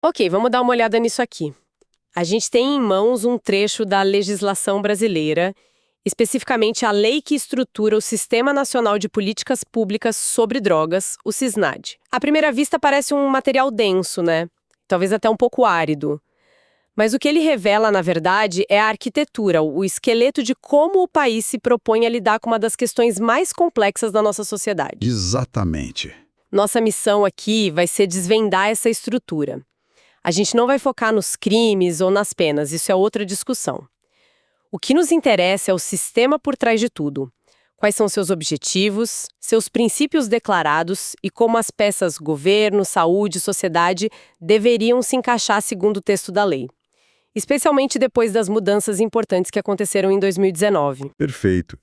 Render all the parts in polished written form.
Ok, vamos dar uma olhada nisso aqui. A gente tem em mãos um trecho da legislação brasileira, especificamente a lei que estrutura o Sistema Nacional de Políticas Públicas sobre Drogas, o SISNAD. À primeira vista parece um material denso, né? Talvez até um pouco árido. Mas o que ele revela, na verdade, é a arquitetura, o esqueleto de como o país se propõe a lidar com uma das questões mais complexas da nossa sociedade. Exatamente. Nossa missão aqui vai ser desvendar essa estrutura. A gente não vai focar nos crimes ou nas penas, isso é outra discussão. O que nos interessa é o sistema por trás de tudo. Quais são seus objetivos, seus princípios declarados e como as peças governo, saúde e sociedade deveriam se encaixar segundo o texto da lei. Especialmente depois das mudanças importantes que aconteceram em 2019. Perfeito.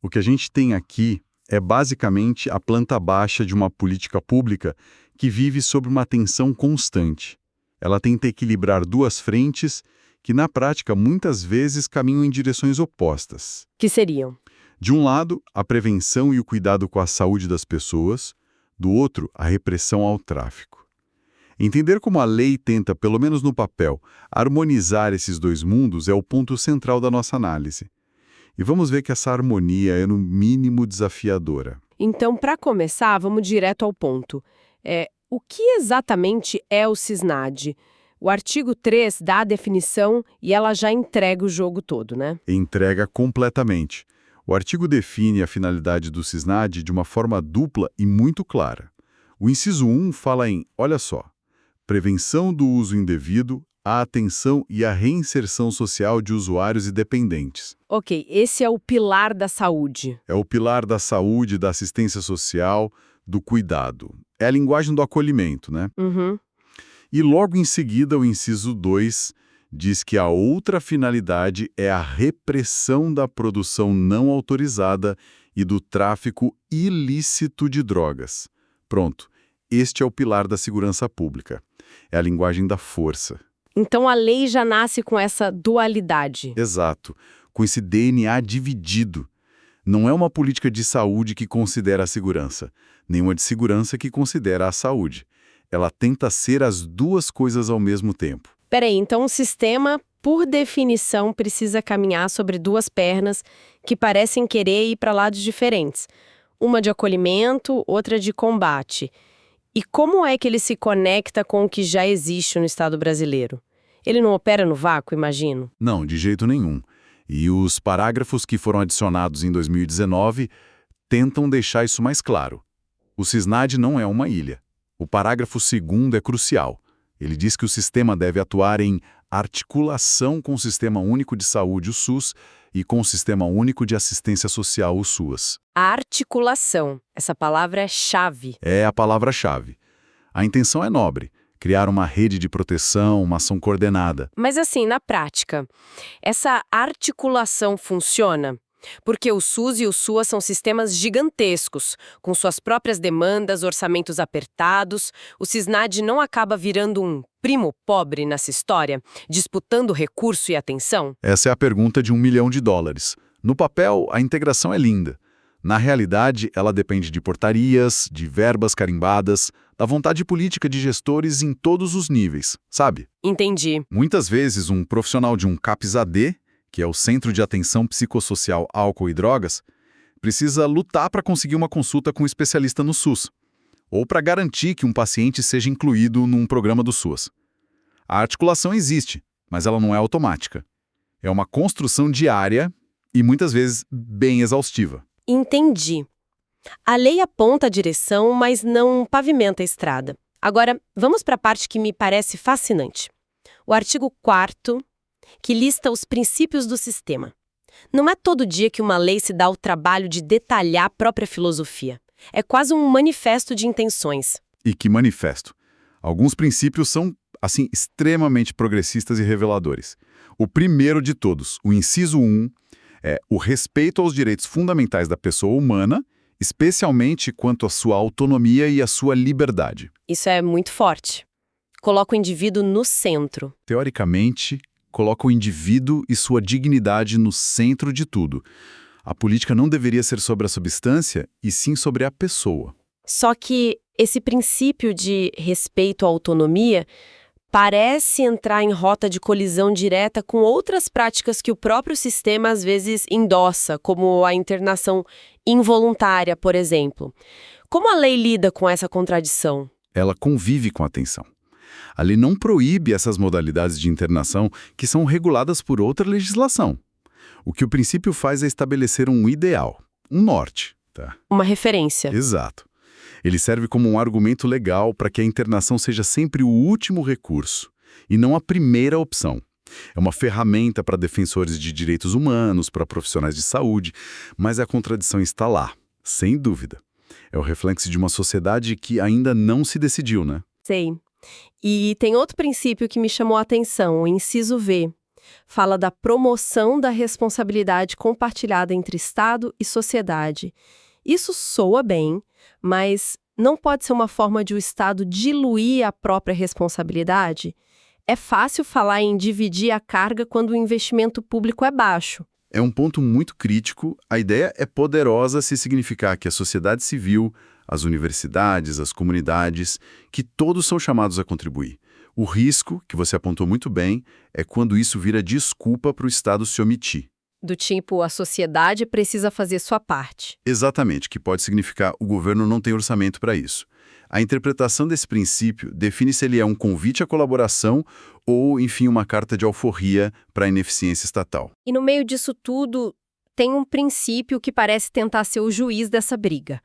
O que a gente tem aqui é basicamente a planta baixa de uma política pública que vive sob uma tensão constante. Ela tenta equilibrar duas frentes que, na prática, muitas vezes caminham em direções opostas. Que seriam? De um lado, a prevenção e o cuidado com a saúde das pessoas, do outro, a repressão ao tráfico. Entender como a lei tenta, pelo menos no papel, harmonizar esses dois mundos é o ponto central da nossa análise. E vamos ver que essa harmonia é, no mínimo, desafiadora. Então, para começar, vamos direto ao ponto. O que exatamente é o SISNAD? O artigo 3 dá a definição e ela já entrega o jogo todo, né? Entrega completamente. O artigo define a finalidade do SISNAD de uma forma dupla e muito clara. O inciso 1 fala em, olha só, prevenção do uso indevido, a atenção e a reinserção social de usuários e dependentes. Ok, esse é o pilar da saúde. É o pilar da saúde, da assistência social, do cuidado. É a linguagem do acolhimento, né? Uhum. E logo em seguida, o inciso 2 diz que a outra finalidade é a repressão da produção não autorizada e do tráfico ilícito de drogas. Pronto, este é o pilar da segurança pública. É a linguagem da força. Então a lei já nasce com essa dualidade. Exato, com esse DNA dividido. Não é uma política de saúde que considera a segurança, nem uma de segurança que considera a saúde. Ela tenta ser as duas coisas ao mesmo tempo. Peraí, então o sistema, por definição, precisa caminhar sobre duas pernas que parecem querer ir para lados diferentes. Uma de acolhimento, outra de combate. E como é que ele se conecta com o que já existe no Estado brasileiro? Ele não opera no vácuo, imagino? Não, de jeito nenhum. E os parágrafos que foram adicionados em 2019 tentam deixar isso mais claro. O SISNAD não é uma ilha. O parágrafo 2º é crucial. Ele diz que o sistema deve atuar em articulação com o Sistema Único de Saúde, o SUS, e com o Sistema Único de Assistência Social, o SUAS. A articulação, essa palavra é chave. É a palavra-chave. A intenção é nobre, criar uma rede de proteção, uma ação coordenada. Mas assim, na prática, essa articulação funciona? Porque o SUS e o SUAS são sistemas gigantescos, com suas próprias demandas, orçamentos apertados. O SISNAD não acaba virando um primo pobre nessa história, disputando recurso e atenção? Essa é a pergunta de $1 milhão. No papel, a integração é linda. Na realidade, ela depende de portarias, de verbas carimbadas, da vontade política de gestores em todos os níveis, sabe? Entendi. Muitas vezes, um profissional de um CAPS-AD, que é o Centro de Atenção Psicossocial Álcool e Drogas, precisa lutar para conseguir uma consulta com um especialista no SUS, ou para garantir que um paciente seja incluído num programa do SUS. A articulação existe, mas ela não é automática. É uma construção diária e, muitas vezes, bem exaustiva. Entendi. A lei aponta a direção, mas não pavimenta a estrada. Agora, vamos para a parte que me parece fascinante. O artigo 4º, que lista os princípios do sistema. Não é todo dia que uma lei se dá o trabalho de detalhar a própria filosofia. É quase um manifesto de intenções. E que manifesto? Alguns princípios são, assim, extremamente progressistas e reveladores. O primeiro de todos, o inciso 1, é o respeito aos direitos fundamentais da pessoa humana, especialmente quanto à sua autonomia e à sua liberdade. Isso é muito forte. Coloca o indivíduo no centro. Teoricamente, coloca o indivíduo e sua dignidade no centro de tudo. A política não deveria ser sobre a substância, e sim sobre a pessoa. Só que esse princípio de respeito à autonomia parece entrar em rota de colisão direta com outras práticas que o próprio sistema às vezes endossa, como a internação involuntária, por exemplo. Como a lei lida com essa contradição? Ela convive com a tensão. A lei não proíbe essas modalidades de internação que são reguladas por outra legislação. O que o princípio faz é estabelecer um ideal, um norte. Tá? Uma referência. Exato. Ele serve como um argumento legal para que a internação seja sempre o último recurso e não a primeira opção. É uma ferramenta para defensores de direitos humanos, para profissionais de saúde, mas a contradição está lá, sem dúvida. É o reflexo de uma sociedade que ainda não se decidiu, né? Sei. E tem outro princípio que me chamou a atenção, o inciso V. Fala da promoção da responsabilidade compartilhada entre Estado e sociedade. Isso soa bem, mas não pode ser uma forma de o Estado diluir a própria responsabilidade? É fácil falar em dividir a carga quando o investimento público é baixo. É um ponto muito crítico. A ideia é poderosa se significar que a sociedade civil, as universidades, as comunidades, que todos são chamados a contribuir. O risco, que você apontou muito bem, é quando isso vira desculpa para o Estado se omitir. Do tipo, a sociedade precisa fazer sua parte. Exatamente, que pode significar o governo não tem orçamento para isso. A interpretação desse princípio define se ele é um convite à colaboração ou, enfim, uma carta de alforria para a ineficiência estatal. E no meio disso tudo, tem um princípio que parece tentar ser o juiz dessa briga.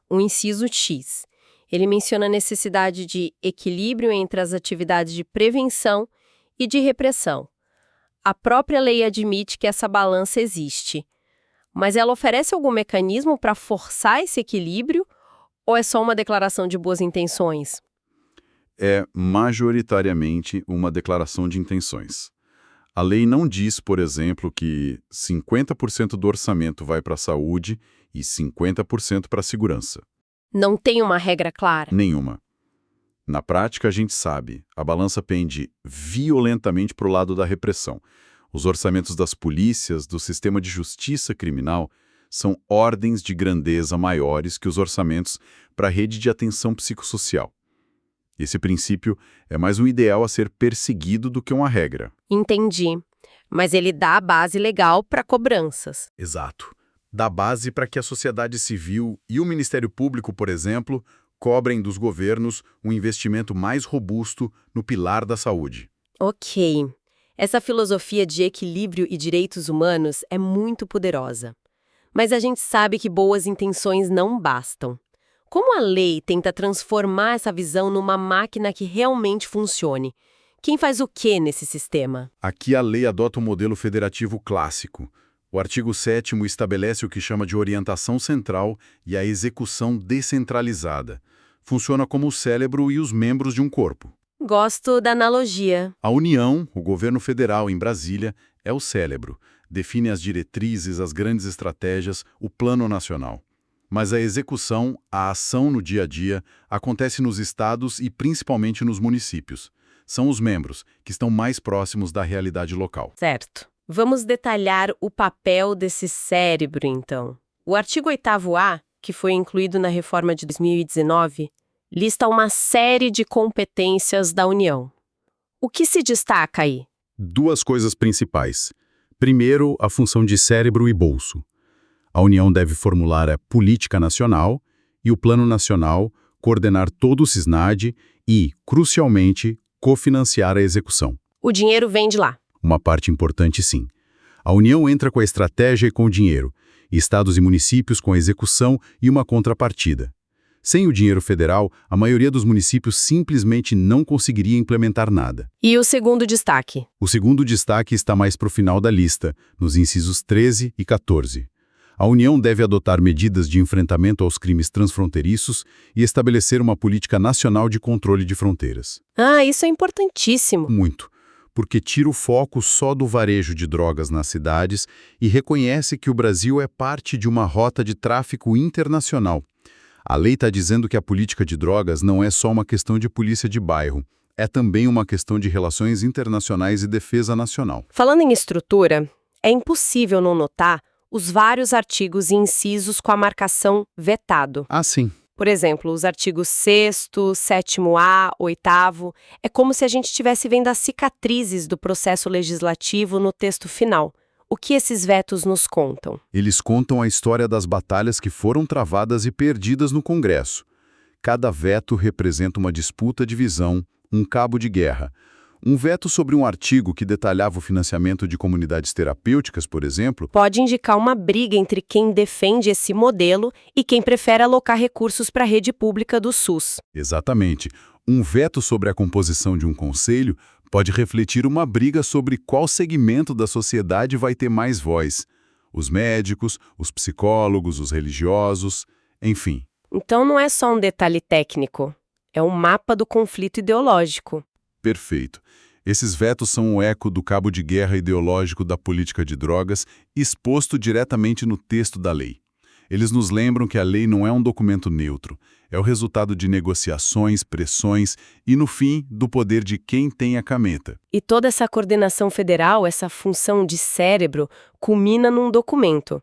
O inciso X. Ele menciona a necessidade de equilíbrio entre as atividades de prevenção e de repressão. A própria lei admite que essa balança existe. Mas ela oferece algum mecanismo para forçar esse equilíbrio ou é só uma declaração de boas intenções? É majoritariamente uma declaração de intenções. A lei não diz, por exemplo, que 50% do orçamento vai para a saúde e 50% para a segurança. Não tem uma regra clara? Nenhuma. Na prática, a gente sabe, a balança pende violentamente para o lado da repressão. Os orçamentos das polícias, do sistema de justiça criminal, são ordens de grandeza maiores que os orçamentos para a rede de atenção psicossocial. Esse princípio é mais um ideal a ser perseguido do que uma regra. Entendi. Mas ele dá a base legal para cobranças. Exato. Dá base para que a sociedade civil e o Ministério Público, por exemplo, cobrem dos governos um investimento mais robusto no pilar da saúde. Ok. Essa filosofia de equilíbrio e direitos humanos é muito poderosa. Mas a gente sabe que boas intenções não bastam. Como a lei tenta transformar essa visão numa máquina que realmente funcione? Quem faz o quê nesse sistema? Aqui a lei adota um modelo federativo clássico. O artigo 7º estabelece o que chama de orientação central e a execução descentralizada. Funciona como o cérebro e os membros de um corpo. Gosto da analogia. A União, o governo federal em Brasília, é o cérebro. Define as diretrizes, as grandes estratégias, o plano nacional. Mas a execução, a ação no dia a dia, acontece nos estados e principalmente nos municípios. São os membros, que estão mais próximos da realidade local. Certo. Vamos detalhar o papel desse cérebro, então. O artigo 8º-A, que foi incluído na reforma de 2019, lista uma série de competências da União. O que se destaca aí? Duas coisas principais. Primeiro, a função de cérebro e bolso. A União deve formular a política nacional e o plano nacional, coordenar todo o SISNAD e, crucialmente, cofinanciar a execução. O dinheiro vem de lá. Uma parte importante, sim. A União entra com a estratégia e com o dinheiro, e estados e municípios com a execução e uma contrapartida. Sem o dinheiro federal, a maioria dos municípios simplesmente não conseguiria implementar nada. E o segundo destaque? O segundo destaque está mais para o final da lista, nos incisos 13 e 14. A União deve adotar medidas de enfrentamento aos crimes transfronteiriços e estabelecer uma política nacional de controle de fronteiras. Ah, isso é importantíssimo. Muito, porque tira o foco só do varejo de drogas nas cidades e reconhece que o Brasil é parte de uma rota de tráfico internacional. A lei está dizendo que a política de drogas não é só uma questão de polícia de bairro, é também uma questão de relações internacionais e defesa nacional. Falando em estrutura, é impossível não notar os vários artigos e incisos com a marcação vetado. Ah, sim. Por exemplo, os artigos 6º, 7º-A, 8º, é como se a gente estivesse vendo as cicatrizes do processo legislativo no texto final. O que esses vetos nos contam? Eles contam a história das batalhas que foram travadas e perdidas no Congresso. Cada veto representa uma disputa de visão, um cabo de guerra. Um veto sobre um artigo que detalhava o financiamento de comunidades terapêuticas, por exemplo, Pode indicar uma briga entre quem defende esse modelo e quem prefere alocar recursos para a rede pública do SUS. exatamente. Um veto sobre a composição de um conselho pode refletir uma briga sobre qual segmento da sociedade vai ter mais voz. Os médicos, os psicólogos, os religiosos, enfim. Então não é só um detalhe técnico, é um mapa do conflito ideológico. Perfeito. Esses vetos são o eco do cabo de guerra ideológico da política de drogas exposto diretamente no texto da lei. Eles nos lembram que a lei não é um documento neutro, é o resultado de negociações, pressões e, no fim, do poder de quem tem a caneta. E toda essa coordenação federal, essa função de cérebro, culmina num documento.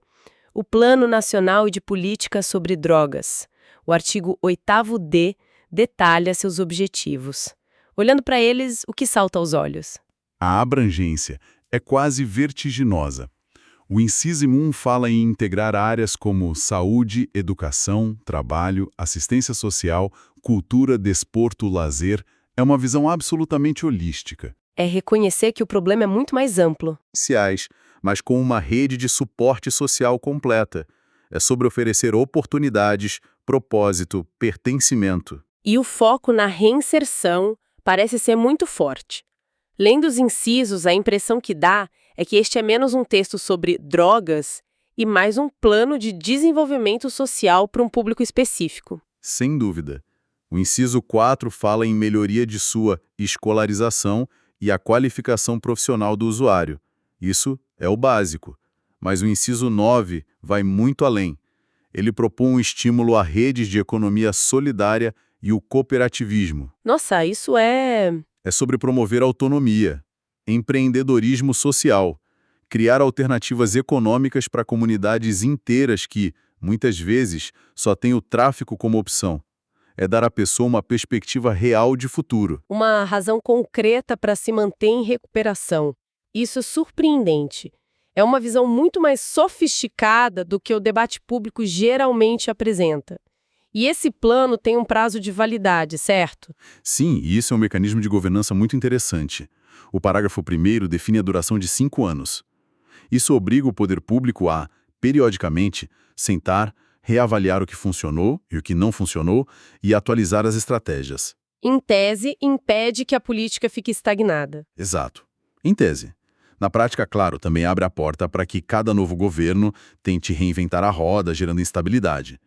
O Plano Nacional de Política sobre Drogas. O artigo 8º-D detalha seus objetivos. Olhando para eles, o que salta aos olhos? A abrangência é quase vertiginosa. O inciso 1 fala em integrar áreas como saúde, educação, trabalho, assistência social, cultura, desporto, lazer. É uma visão absolutamente holística. É reconhecer que o problema é muito mais amplo. Sociais, mas com uma rede de suporte social completa. É sobre oferecer oportunidades, propósito, pertencimento. E o foco na reinserção parece ser muito forte. Lendo os incisos, a impressão que dá é que este é menos um texto sobre drogas e mais um plano de desenvolvimento social para um público específico. Sem dúvida. O inciso 4 fala em melhoria de sua escolarização e a qualificação profissional do usuário. Isso é o básico. Mas o inciso 9 vai muito além. Ele propõe um estímulo a redes de economia solidária e o cooperativismo. Nossa, isso é... É sobre promover autonomia, empreendedorismo social, criar alternativas econômicas para comunidades inteiras que, muitas vezes, só têm o tráfico como opção. É dar à pessoa uma perspectiva real de futuro. uma razão concreta para se manter em recuperação. Isso é surpreendente. É uma visão muito mais sofisticada do que o debate público geralmente apresenta. E esse plano tem um prazo de validade, certo? Sim, e isso é um mecanismo de governança muito interessante. O parágrafo 1º define a duração de 5 anos. Isso obriga o poder público a, periodicamente, sentar, reavaliar o que funcionou e o que não funcionou e atualizar as estratégias. Em tese, impede que a política fique estagnada. Exato. Em tese. Na prática, claro, também abre a porta para que cada novo governo tente reinventar a roda, gerando instabilidade.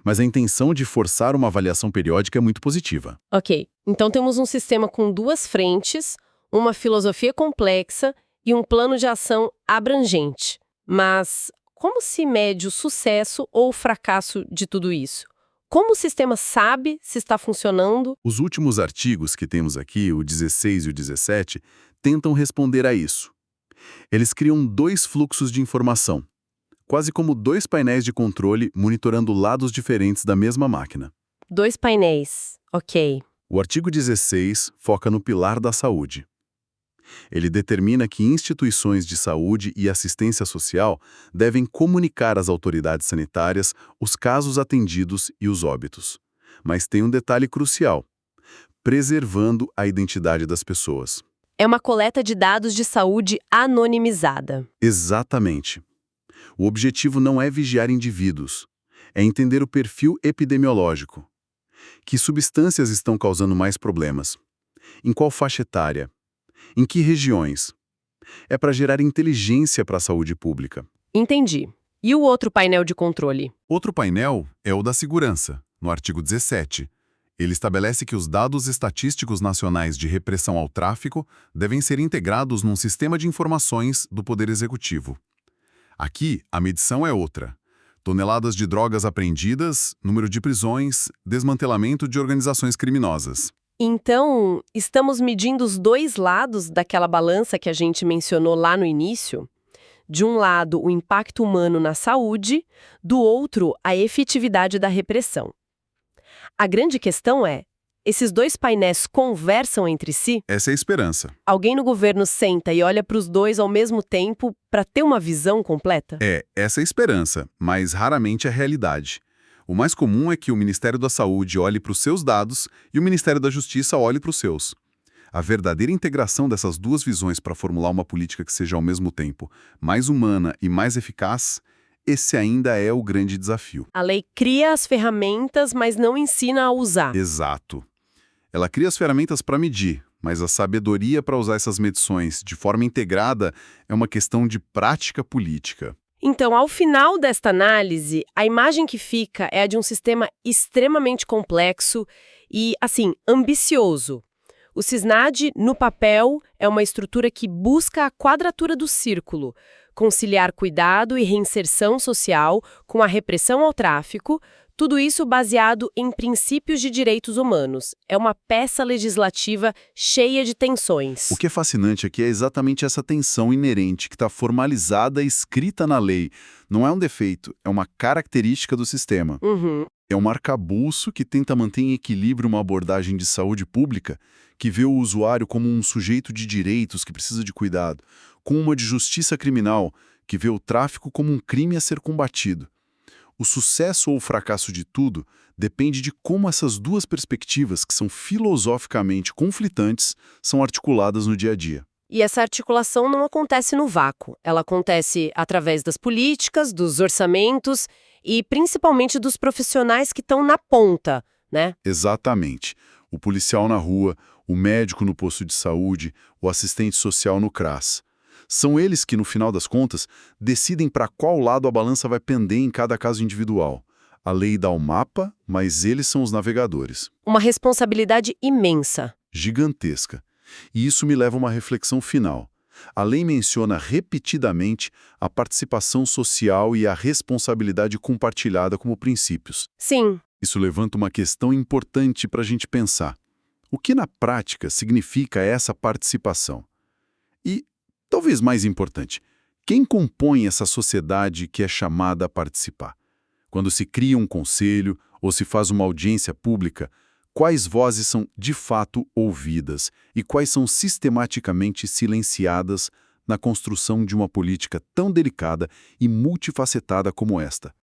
Mas a intenção de forçar uma avaliação periódica é muito positiva. Ok, então temos um sistema com duas frentes, uma filosofia complexa e um plano de ação abrangente. Mas como se mede o sucesso ou o fracasso de tudo isso? Como o sistema sabe se está funcionando? Os últimos artigos que temos aqui, o 16 e o 17, tentam responder a isso. Eles criam 2 fluxos de informação, quase como 2 painéis de controle monitorando lados diferentes da mesma máquina. 2 painéis, ok. O artigo 16 foca no pilar da saúde. Ele determina que instituições de saúde e assistência social devem comunicar às autoridades sanitárias os casos atendidos e os óbitos. Mas tem um detalhe crucial: preservando a identidade das pessoas. É uma coleta de dados de saúde anonimizada. Exatamente. O objetivo não é vigiar indivíduos, é entender o perfil epidemiológico. Que substâncias estão causando mais problemas? Em qual faixa etária? Em que regiões? É para gerar inteligência para a saúde pública. Entendi. E o outro painel de controle? Outro painel é o da segurança, no artigo 17. Ele estabelece que os dados estatísticos nacionais de repressão ao tráfico devem ser integrados num sistema de informações do Poder Executivo. Aqui, a medição é outra. Toneladas de drogas apreendidas, número de prisões, desmantelamento de organizações criminosas. Então, estamos medindo os 2 lados daquela balança que a gente mencionou lá no início? De um lado, o impacto humano na saúde, do outro, a efetividade da repressão. A grande questão é, esses dois painéis conversam entre si? Essa é a esperança. Alguém no governo senta e olha para os dois ao mesmo tempo para ter uma visão completa? Essa é a esperança, mas raramente é a realidade. O mais comum é que o Ministério da Saúde olhe para os seus dados e o Ministério da Justiça olhe para os seus. A verdadeira integração dessas duas visões para formular uma política que seja ao mesmo tempo mais humana e mais eficaz, esse ainda é o grande desafio. A lei cria as ferramentas, mas não ensina a usar. Exato. Ela cria as ferramentas para medir, mas a sabedoria para usar essas medições de forma integrada é uma questão de prática política. Então, ao final desta análise, a imagem que fica é a de um sistema extremamente complexo e, assim, ambicioso. O CISNAD, no papel, é uma estrutura que busca a quadratura do círculo, conciliar cuidado e reinserção social com a repressão ao tráfico, tudo isso baseado em princípios de direitos humanos. É uma peça legislativa cheia de tensões. O que é fascinante aqui é exatamente essa tensão inerente que está formalizada e escrita na lei. Não é um defeito, é uma característica do sistema. É um arcabouço que tenta manter em equilíbrio uma abordagem de saúde pública que vê o usuário como um sujeito de direitos que precisa de cuidado, com uma de justiça criminal que vê o tráfico como um crime a ser combatido. O sucesso ou o fracasso de tudo depende de como essas duas perspectivas, que são filosoficamente conflitantes, são articuladas no dia a dia. E essa articulação não acontece no vácuo. Ela acontece através das políticas, dos orçamentos e principalmente dos profissionais que estão na ponta, né? Exatamente. O policial na rua, o médico no posto de saúde, o assistente social no CRAS. São eles que, no final das contas, decidem para qual lado a balança vai pender em cada caso individual. A lei dá o mapa, mas eles são os navegadores. Uma responsabilidade imensa. Gigantesca. E isso me leva a uma reflexão final. A lei menciona repetidamente a participação social e a responsabilidade compartilhada como princípios. Sim. Isso levanta uma questão importante para a gente pensar. O que na prática significa essa participação? E, talvez mais importante, quem compõe essa sociedade que é chamada a participar? Quando se cria um conselho ou se faz uma audiência pública, quais vozes são de fato ouvidas e quais são sistematicamente silenciadas na construção de uma política tão delicada e multifacetada como esta?